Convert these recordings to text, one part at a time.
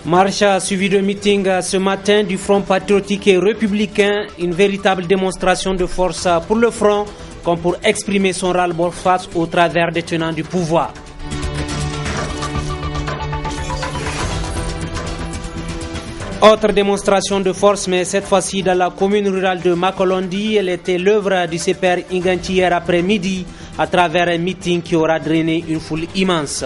Marche suivie de meeting ce matin du Front patriotique et républicain, une véritable démonstration de force pour le Front comme pour exprimer son ras-le-bol face au travers des tenants du pouvoir. Autre démonstration de force, mais cette fois-ci dans la commune rurale de Makolondi. Elle était l'œuvre du CPR Inganti hier après-midi à travers un meeting qui aura drainé une foule immense.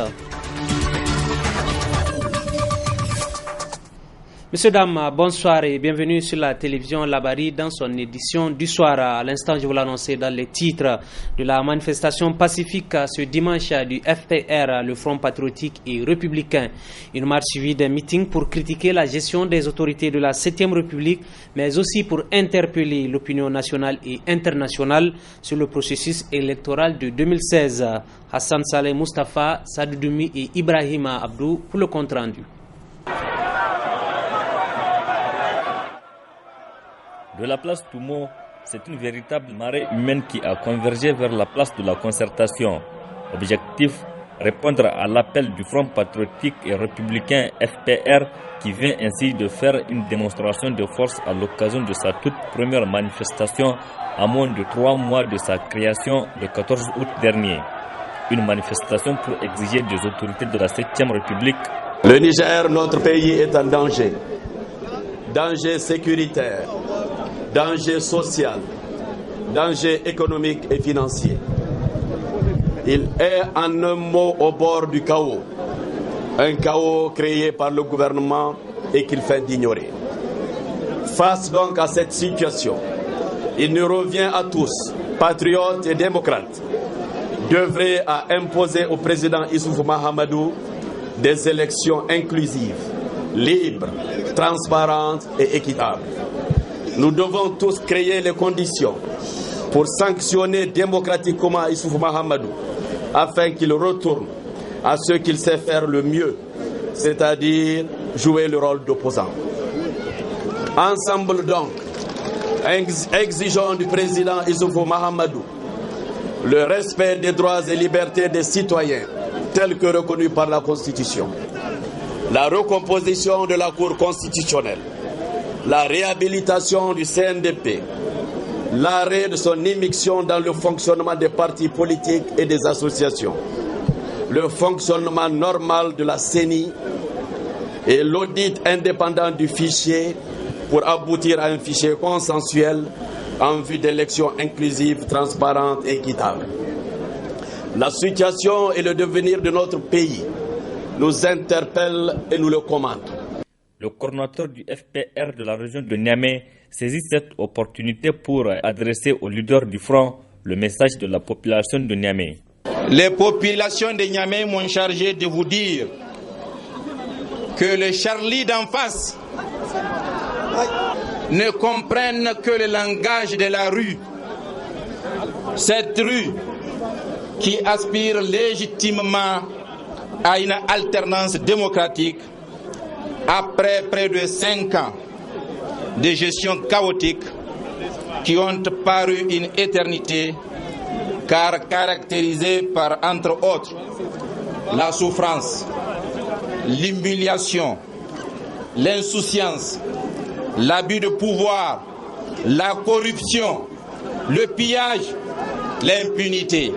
Messieurs, dames, bonsoir et bienvenue sur la télévision Labari dans son édition du soir. À l'instant, je vous l'annonçais dans les titres de la manifestation pacifique ce dimanche du FPR, le Front patriotique et républicain. Une marche suivie d'un meeting pour critiquer la gestion des autorités de la 7e République, mais aussi pour interpeller l'opinion nationale et internationale sur le processus électoral de 2016. Hassan Saleh Mustafa, Sadou Doumi et Ibrahima Abdou pour le compte-rendu. De la place Toumo, c'est une véritable marée humaine qui a convergé vers la place de la concertation. Objectif, répondre à l'appel du Front patriotique et républicain FPR qui vient ainsi de faire une démonstration de force à l'occasion de sa toute première manifestation à moins de 3 mois de sa création le 14 août dernier. Une manifestation pour exiger des autorités de la 7e République. Le Niger, notre pays, est en danger. Danger sécuritaire. Danger social, danger économique et financier. Il est en un mot au bord du chaos. Un chaos créé par le gouvernement et qu'il fait d'ignorer. Face donc à cette situation, il nous revient à tous, patriotes et démocrates, d'œuvrer à imposer au président Issoufou Mahamadou des élections inclusives, libres, transparentes et équitables. Nous devons tous créer les conditions pour sanctionner démocratiquement Issoufou Mahamadou afin qu'il retourne à ce qu'il sait faire le mieux, c'est-à-dire jouer le rôle d'opposant. Ensemble donc, exigeons du président Issoufou Mahamadou le respect des droits et libertés des citoyens tels que reconnus par la Constitution, la recomposition de la Cour constitutionnelle, la réhabilitation du CNDP, l'arrêt de son immixtion dans le fonctionnement des partis politiques et des associations, le fonctionnement normal de la CENI et l'audit indépendant du fichier pour aboutir à un fichier consensuel en vue d'élections inclusives, transparentes et équitables. La situation et le devenir de notre pays nous interpellent et nous le commandent. Le coordinateur du FPR de la région de Niamey saisit cette opportunité pour adresser aux leaders du front le message de la population de Niamey. Les populations de Niamey m'ont chargé de vous dire que les Charlie d'en face ne comprennent que le langage de la rue. Cette rue qui aspire légitimement à une alternance démocratique après près de 5 ans de gestion chaotique qui ont paru une éternité, car caractérisée par, entre autres, la souffrance, l'humiliation, l'insouciance, l'abus de pouvoir, la corruption, le pillage, l'impunité.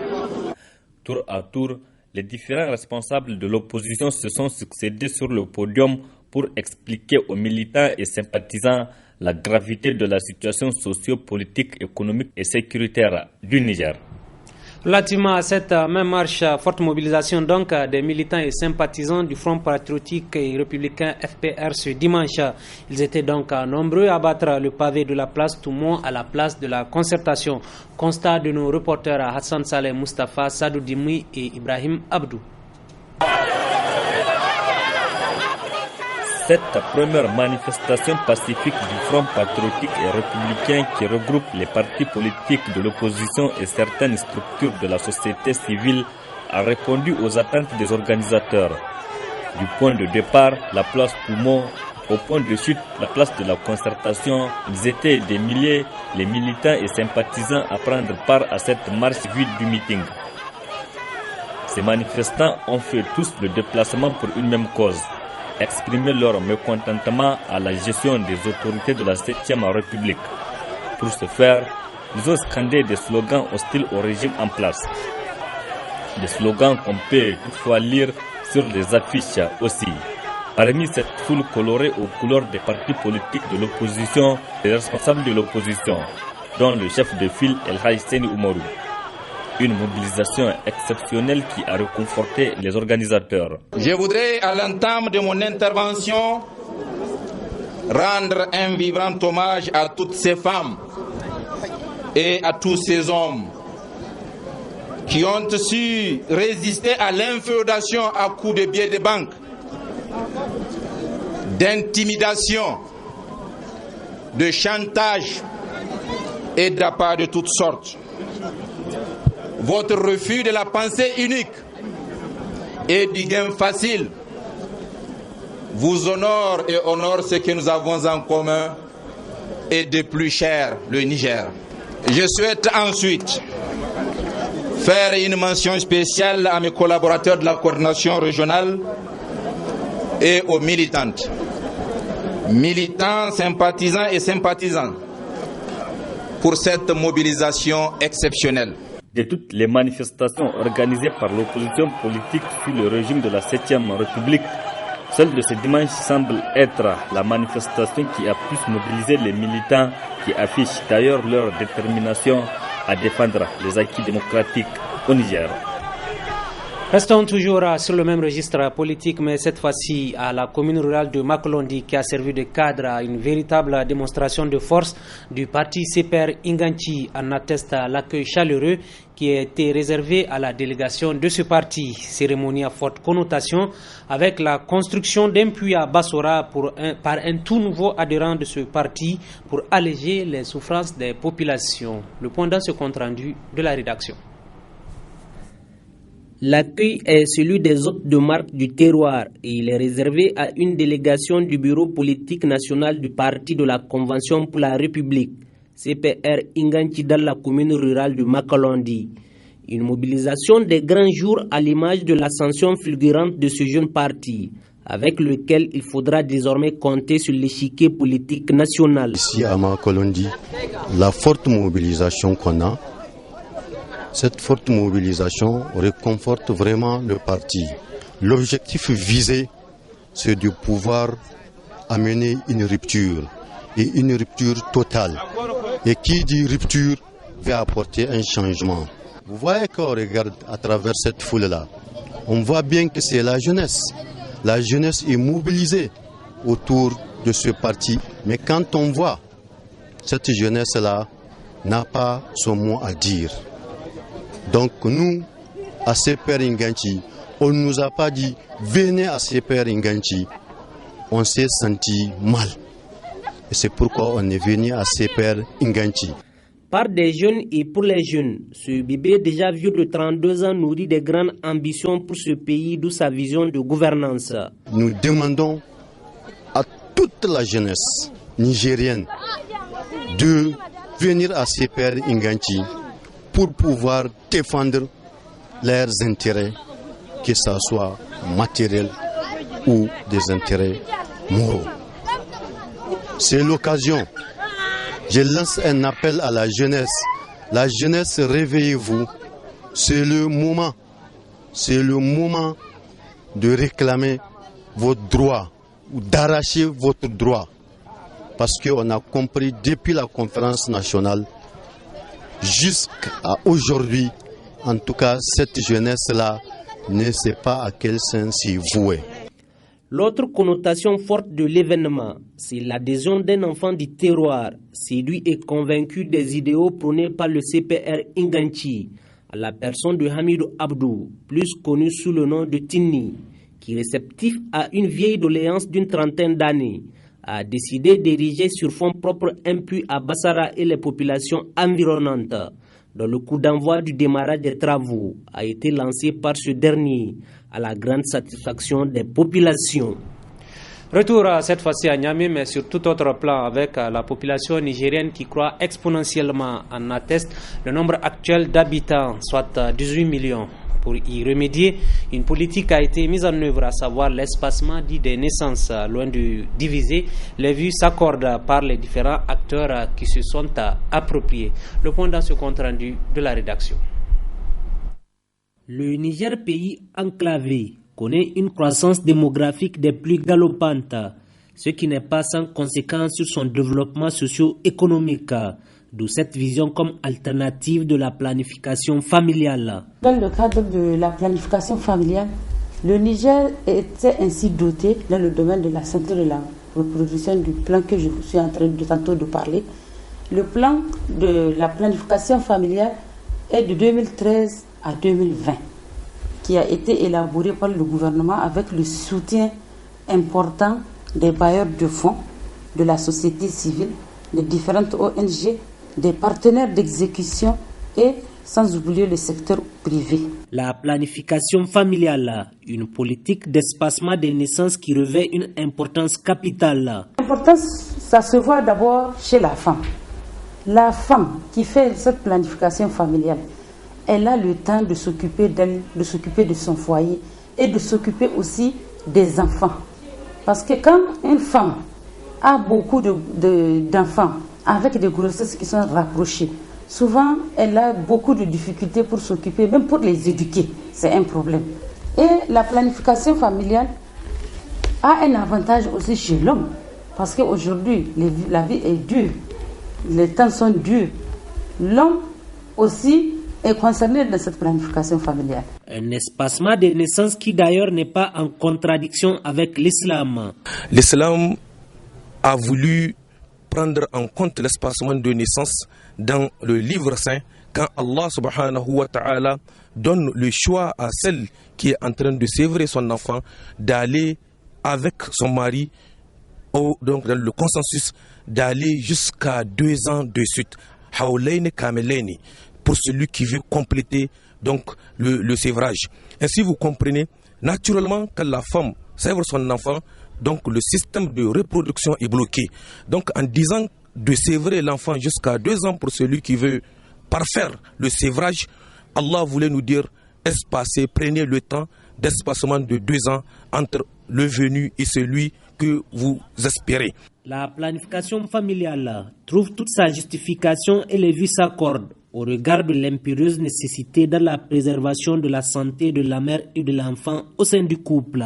Tour à tour, les différents responsables de l'opposition se sont succédés sur le podium pour expliquer aux militants et sympathisants la gravité de la situation socio-politique, économique et sécuritaire du Niger. Relativement à cette même marche, forte mobilisation donc des militants et sympathisants du Front patriotique et républicain FPR ce dimanche. Ils étaient donc nombreux à battre le pavé de la place Toumon à la place de la concertation. Constat de nos reporters Hassan Saleh Mustafa, Sadou Doumi et Ibrahim Abdou. Cette première manifestation pacifique du Front patriotique et républicain qui regroupe les partis politiques de l'opposition et certaines structures de la société civile a répondu aux attentes des organisateurs. Du point de départ, la place Toumon, au point de chute, la place de la concertation, ils étaient des milliers, les militants et sympathisants à prendre part à cette marche vide du meeting. Ces manifestants ont fait tous le déplacement pour une même cause, exprimer leur mécontentement à la gestion des autorités de la 7e République. Pour ce faire, ils ont scandé des slogans hostiles au régime en place. Des slogans qu'on peut toutefois lire sur les affiches aussi. Parmi cette foule colorée aux couleurs des partis politiques de l'opposition, les responsables de l'opposition, dont le chef de file El Hadj Seni Oumarou. Une mobilisation exceptionnelle qui a réconforté les organisateurs. Je voudrais, à l'entame de mon intervention, rendre un vibrant hommage à toutes ces femmes et à tous ces hommes qui ont su résister à l'inféodation à coups de billets de banque, d'intimidation, de chantage et d'appât de toutes sortes. Votre refus de la pensée unique et du gain facile vous honore et honore ce que nous avons en commun et de plus cher, le Niger. Je souhaite ensuite faire une mention spéciale à mes collaborateurs de la coordination régionale et aux militantes, militants, sympathisants et sympathisants pour cette mobilisation exceptionnelle. De toutes les manifestations organisées par l'opposition politique sous le régime de la 7e République, celle de ce dimanche semble être la manifestation qui a plus mobilisé les militants qui affichent d'ailleurs leur détermination à défendre les acquis démocratiques au Niger. Restons toujours sur le même registre politique, mais cette fois-ci à la commune rurale de Makolondi qui a servi de cadre à une véritable démonstration de force du parti CPR Inganchi en atteste l'accueil chaleureux qui a été réservé à la délégation de ce parti. Cérémonie à forte connotation avec la construction d'un puits à Bassora par un tout nouveau adhérent de ce parti pour alléger les souffrances des populations. Le point dans ce compte rendu de la rédaction. L'accueil est celui des hôtes de marque du terroir et il est réservé à une délégation du bureau politique national du Parti de la Convention pour la République, CPR Inganchi, dans la commune rurale de Makolondi. Une mobilisation des grands jours à l'image de l'ascension fulgurante de ce jeune parti, avec lequel il faudra désormais compter sur l'échiquier politique national. Ici à Makolondi, la forte mobilisation qu'on a, cette forte mobilisation réconforte vraiment le parti. L'objectif visé, c'est de pouvoir amener une rupture, et une rupture totale. Et qui dit rupture va apporter un changement. Vous voyez qu'on regarde à travers cette foule-là, on voit bien que c'est la jeunesse. La jeunesse est mobilisée autour de ce parti. Mais quand on voit cette jeunesse-là n'a pas son mot à dire. Donc nous, à CPR Inganchi, on ne nous a pas dit venez à CPR Inganchi. On s'est senti mal. Et c'est pourquoi on est venu à CPR Inganchi. Par des jeunes et pour les jeunes, ce bébé déjà vieux de 32 ans nourrit des grandes ambitions pour ce pays, d'où sa vision de gouvernance. Nous demandons à toute la jeunesse nigérienne de venir à CPR Inganchi pour pouvoir défendre leurs intérêts, que ce soit matériels ou des intérêts moraux. C'est l'occasion. Je lance un appel à la jeunesse. La jeunesse, réveillez-vous. C'est le moment. C'est le moment de réclamer votre droit ou d'arracher votre droit. Parce qu'on a compris depuis la conférence nationale jusqu'à aujourd'hui, en tout cas, cette jeunesse-là ne sait pas à quel sens s'y vouer. L'autre connotation forte de l'événement, c'est l'adhésion d'un enfant du terroir, séduit et convaincu des idéaux prônés par le CPR Inganchi, à la personne de Hamidou Abdou, plus connu sous le nom de Tinni, qui, réceptif à une vieille doléance d'une trentaine d'années, a décidé d'ériger sur fonds propres un puits à Bassara et les populations environnantes, dont le coup d'envoi du démarrage des travaux a été lancé par ce dernier, à la grande satisfaction des populations. Retour cette fois-ci à Niamey, mais sur tout autre plan, avec la population nigérienne qui croît exponentiellement. En atteste le nombre actuel d'habitants, soit 18 millions. Pour y remédier, une politique a été mise en œuvre, à savoir l'espacement dit des naissances. Loin de diviser, les vues s'accordent par les différents acteurs qui se sont appropriés. Le point dans ce compte rendu de la rédaction. Le Niger, pays enclavé, connaît une croissance démographique des plus galopantes, ce qui n'est pas sans conséquence sur son développement socio-économique. D'où cette vision comme alternative de la planification familiale. Dans le cadre de la planification familiale, le Niger était ainsi doté dans le domaine de la santé de la reproduction du plan que je suis en train de tantôt de parler. Le plan de la planification familiale est de 2013 à 2020, qui a été élaboré par le gouvernement avec le soutien important des bailleurs de fonds, de la société civile, des différentes ONG, des partenaires d'exécution et sans oublier le secteur privé. La planification familiale, une politique d'espacement des naissances qui revêt une importance capitale. L'importance, ça se voit d'abord chez la femme. La femme qui fait cette planification familiale, elle a le temps de s'occuper d'elle, de s'occuper de son foyer et de s'occuper aussi des enfants. Parce que quand une femme a beaucoup d'enfants avec des grossesses qui sont rapprochées, souvent elle a beaucoup de difficultés pour s'occuper, même pour les éduquer, c'est un problème. Et la planification familiale a un avantage aussi chez l'homme, parce qu'aujourd'hui la vie est dure, les temps sont durs. L'homme aussi est concerné dans cette planification familiale. Un espacement des naissances qui d'ailleurs n'est pas en contradiction avec l'islam. L'islam a voulu prendre en compte l'espacement de naissance dans le livre saint quand Allah subhanahu wa ta'ala donne le choix à celle qui est en train de sévrer son enfant d'aller avec son mari, donc dans le consensus d'aller jusqu'à 2 ans de suite, Hawlaini Kamelaini, pour celui qui veut compléter donc le sévrage. Ainsi vous comprenez, naturellement quand la femme sèvre son enfant, donc le système de reproduction est bloqué. Donc en disant de sévrer l'enfant jusqu'à 2 ans pour celui qui veut parfaire le sévrage, Allah voulait nous dire espacez, prenez le temps d'espacement de 2 ans entre le venu et celui que vous espérez. La planification familiale trouve toute sa justification et les vues s'accordent au regard de l'impérieuse nécessité dans la préservation de la santé de la mère et de l'enfant au sein du couple.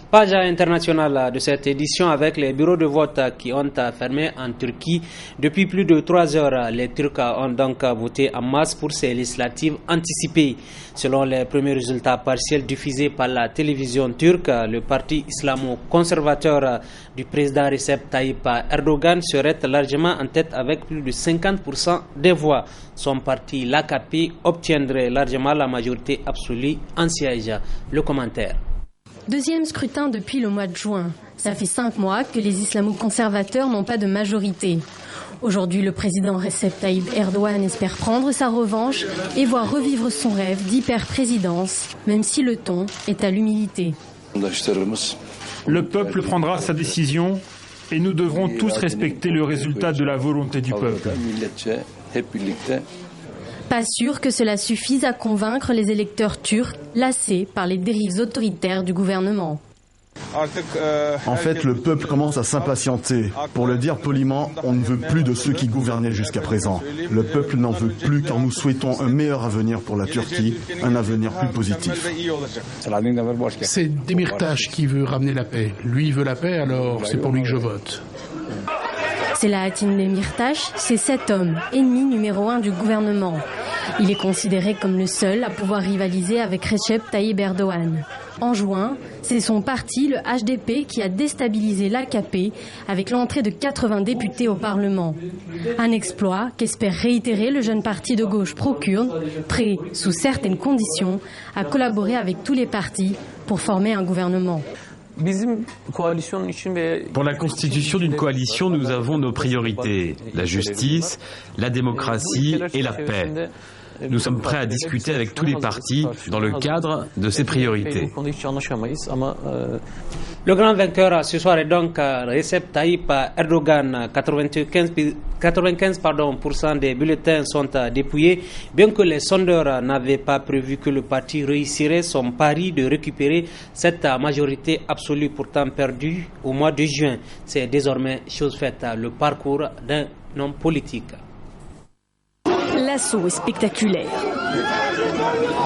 Page internationale de cette édition avec les bureaux de vote qui ont fermé en Turquie depuis plus de 3 heures. Les Turcs ont donc voté en masse pour ces législatives anticipées. Selon les premiers résultats partiels diffusés par la télévision turque, le parti islamo-conservateur du président Recep Tayyip Erdogan serait largement en tête avec plus de 50% des voix. Son parti, l'AKP, obtiendrait largement la majorité absolue en siège. Le commentaire. Deuxième scrutin depuis le mois de juin. Ça fait 5 mois que les islamo-conservateurs n'ont pas de majorité. Aujourd'hui, le président Recep Tayyip Erdogan espère prendre sa revanche et voir revivre son rêve d'hyper-présidence, même si le ton est à l'humilité. Le peuple prendra sa décision et nous devrons tous respecter le résultat de la volonté du peuple. Pas sûr que cela suffise à convaincre les électeurs turcs lassés par les dérives autoritaires du gouvernement. En fait, le peuple commence à s'impatienter. Pour le dire poliment, on ne veut plus de ceux qui gouvernaient jusqu'à présent. Le peuple n'en veut plus car nous souhaitons un meilleur avenir pour la Turquie, un avenir plus positif. C'est Demirtas qui veut ramener la paix. Lui veut la paix, alors c'est pour lui que je vote. Selahattin Demirtas, c'est cet homme, ennemi numéro 1 du gouvernement. Il est considéré comme le seul à pouvoir rivaliser avec Recep Tayyip Erdogan. En juin, c'est son parti, le HDP, qui a déstabilisé l'AKP avec l'entrée de 80 députés au Parlement. Un exploit qu'espère réitérer le jeune parti de gauche pro-kurde, prêt, sous certaines conditions, à collaborer avec tous les partis pour former un gouvernement. Pour la constitution d'une coalition, nous avons nos priorités, la justice, la démocratie et la paix. Nous sommes prêts à discuter avec tous les partis dans le cadre de ces priorités. Le grand vainqueur ce soir est donc Recep Tayyip Erdogan. 95% des bulletins sont dépouillés. Bien que les sondeurs n'avaient pas prévu que le parti réussirait son pari de récupérer cette majorité absolue pourtant perdue au mois de juin. C'est désormais chose faite, le parcours d'un homme politique. L'assaut est spectaculaire.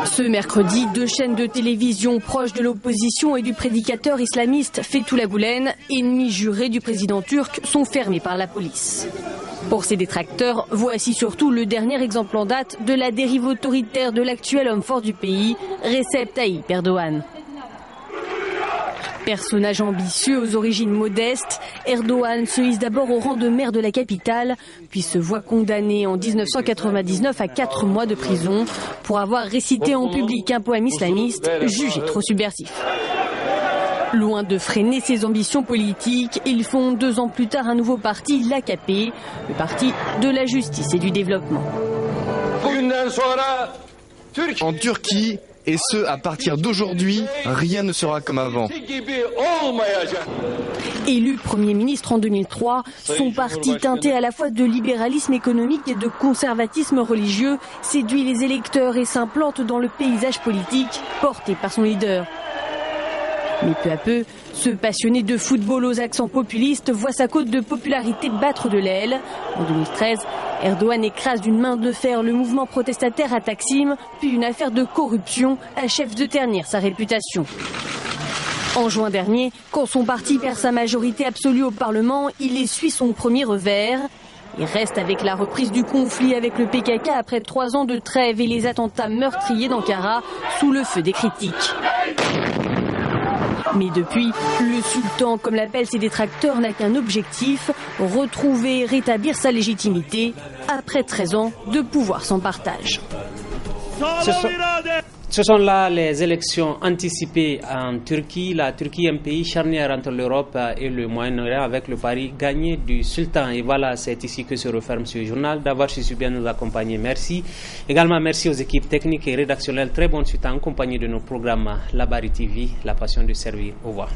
Ce mercredi, 2 chaînes de télévision proches de l'opposition et du prédicateur islamiste Fethullah Gülen, ennemi juré du président turc, sont fermés par la police. Pour ses détracteurs, voici surtout le dernier exemple en date de la dérive autoritaire de l'actuel homme fort du pays, Recep Tayyip Erdogan. Personnage ambitieux aux origines modestes, Erdogan se hisse d'abord au rang de maire de la capitale, puis se voit condamné en 1999 à 4 mois de prison pour avoir récité en public un poème islamiste jugé trop subversif. Loin de freiner ses ambitions politiques, il fonde 2 ans plus tard un nouveau parti, l'AKP, le parti de la justice et du développement. En Turquie, et ce, à partir d'aujourd'hui, rien ne sera comme avant. Élu Premier ministre en 2003, son parti teinté à la fois de libéralisme économique et de conservatisme religieux séduit les électeurs et s'implante dans le paysage politique porté par son leader. Mais peu à peu, ce passionné de football aux accents populistes voit sa cote de popularité battre de l'aile. En 2013, Erdogan écrase d'une main de fer le mouvement protestataire à Taksim, puis une affaire de corruption achève de ternir sa réputation. En juin dernier, quand son parti perd sa majorité absolue au Parlement, il essuie son premier revers. Il reste avec la reprise du conflit avec le PKK après 3 ans de trêve et les attentats meurtriers d'Ankara sous le feu des critiques. Mais depuis, le sultan, comme l'appellent ses détracteurs, n'a qu'un objectif, retrouver et rétablir sa légitimité après 13 ans de pouvoir sans partage. Ce sont là les élections anticipées en Turquie. La Turquie est un pays charnière entre l'Europe et le Moyen-Orient avec le pari gagné du sultan. Et voilà, c'est ici que se referme ce journal. D'avoir su bien nous accompagner, merci. Également, merci aux équipes techniques et rédactionnelles. Très bonne suite en compagnie de nos programmes Labari TV, la passion de servir. Au revoir.